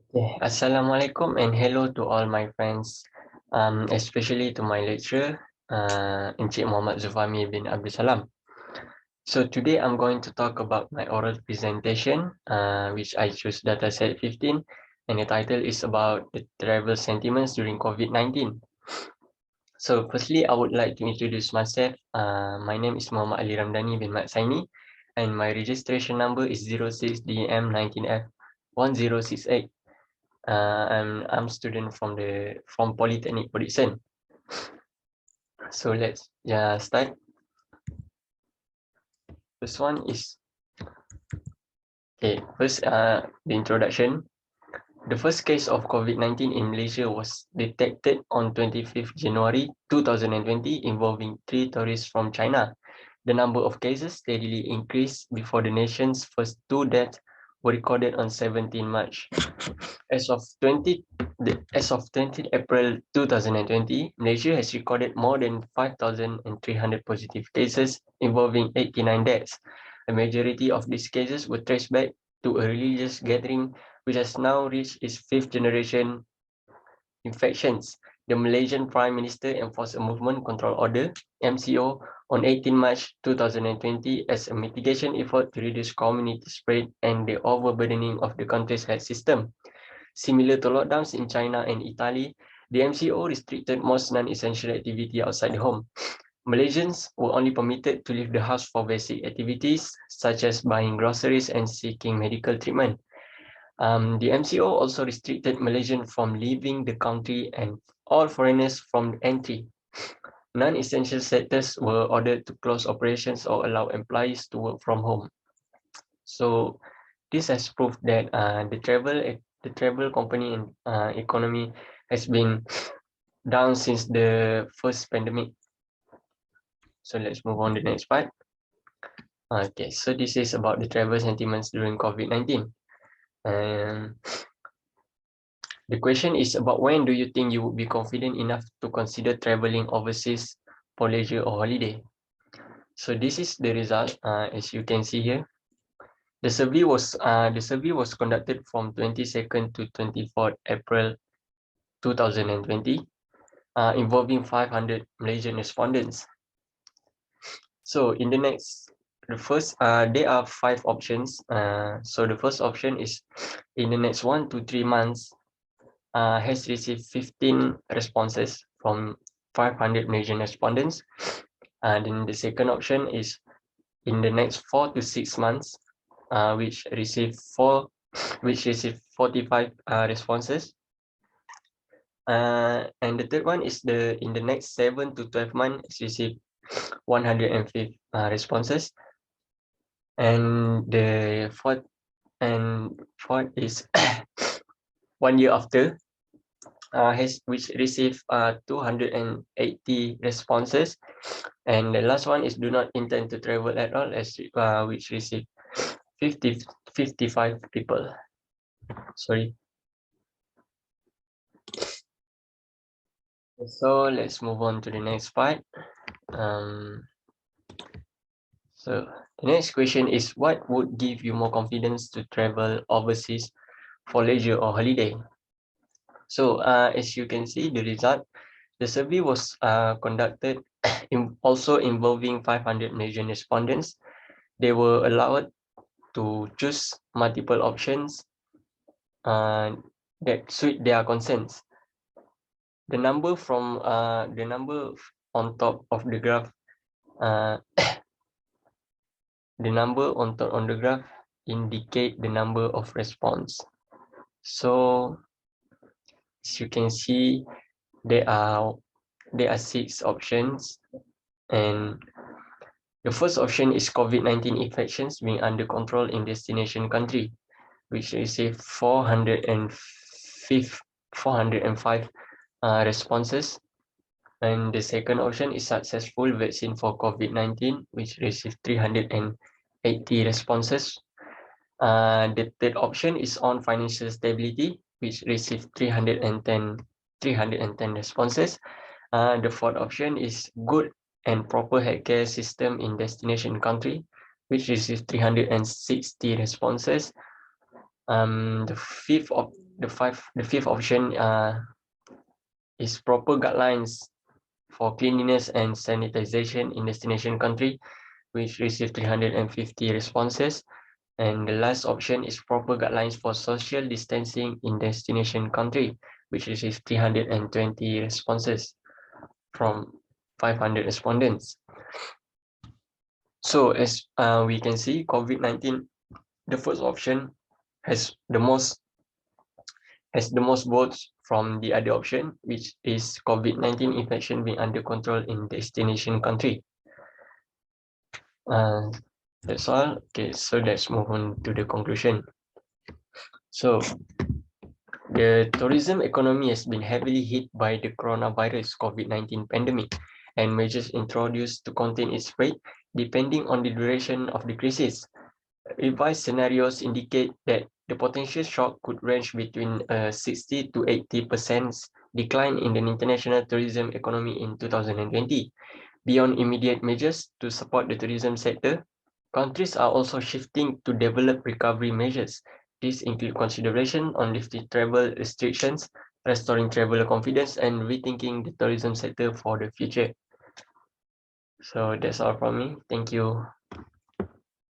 Okay. Assalamualaikum and hello to all my friends, especially to my lecturer, Encik Muhammad Zufami bin Abdul Salam. So today I'm going to talk about my oral presentation, which I choose dataset 15, and the title is about the travel sentiments during COVID-19. So firstly, I would like to introduce myself. My name is Muhammad Ali Ramdani bin MATSAINI, and my registration number is 06DM19F1068. I'm student from Polytechnic Production. So let's start. First one is the introduction. The first case of COVID-19 in Malaysia was detected on 25th January 2020 involving 3 tourists from China. The number of cases steadily increased before the nation's first 2 deaths were recorded on 17 March. As of 20 April 2020, Malaysia has recorded more than 5,300 positive cases involving 89 deaths. A majority of these cases were traced back to a religious gathering which has now reached its 5th generation infections. The Malaysian Prime Minister enforced a movement control order (MCO) on 18 March 2020 as a mitigation effort to reduce community spread and the overburdening of the country's health system. Similar to lockdowns in China and Italy, the MCO restricted most non-essential activity outside the home. Malaysians were only permitted to leave the house for basic activities such as buying groceries and seeking medical treatment. The MCO also restricted Malaysians from leaving the country and all foreigners from entry. Non-essential sectors were ordered to close operations or allow employees to work from home. So this has proved that the travel company and economy has been down since the first pandemic. So let's move on to the next part. Okay, so this is about the travel sentiments during COVID-19. And the question is about when do you think you would be confident enough to consider traveling overseas for leisure or holiday? So this is the result, as you can see here. The survey was conducted from 22nd to 24th April 2020, involving 500 Malaysian respondents. So in there are 5 options. So the first option is in the next 1 to 3 months, has received 15 responses from 500 Malaysian respondents. Then the second option is in the next 4 to 6 months, which received 45 responses. And the third one is in the next 7 to 12 months, received 105 responses. And the fourth is 1 year after, which received 280 responses. And the last one is do not intend to travel at all, which received 55 people. Sorry. So let's move on to the next part. So the next question is, what would give you more confidence to travel overseas for leisure or holiday? So as you can see, the survey was conducted also involving 500 Malaysian respondents. They were allowed to choose multiple options that suit their concerns. The number on top of the graph, the number on the graph indicate the number of response. So as you can see, there are 6 options, and the first option is COVID-19 infections being under control in destination country, which received 405 responses. And the second option is successful vaccine for COVID-19, which received 380 responses. The third option is on financial stability, which received 310 responses. The fourth option is good and proper healthcare system in destination country, which received 360 responses. The fifth option is proper guidelines for cleanliness and sanitization in destination country, which received 350 responses. And the last option is proper guidelines for social distancing in destination country, which received 320 responses from 500 respondents. So as we can see, COVID-19, the first option has the most votes from the other option, which is COVID-19 infection being under control in destination country. That's all. Okay, so let's move on to the conclusion. So the tourism economy has been heavily hit by the coronavirus COVID-19 pandemic, and measures introduced to contain its spread depending on the duration of the crisis. Revised scenarios indicate that the potential shock could range between 60 to 80% decline in the international tourism economy in 2020. Beyond immediate measures to support the tourism sector, countries are also shifting to develop recovery measures. These include consideration on lifting travel restrictions, restoring traveler confidence, and rethinking the tourism sector for the future. So that's all from me. Thank you.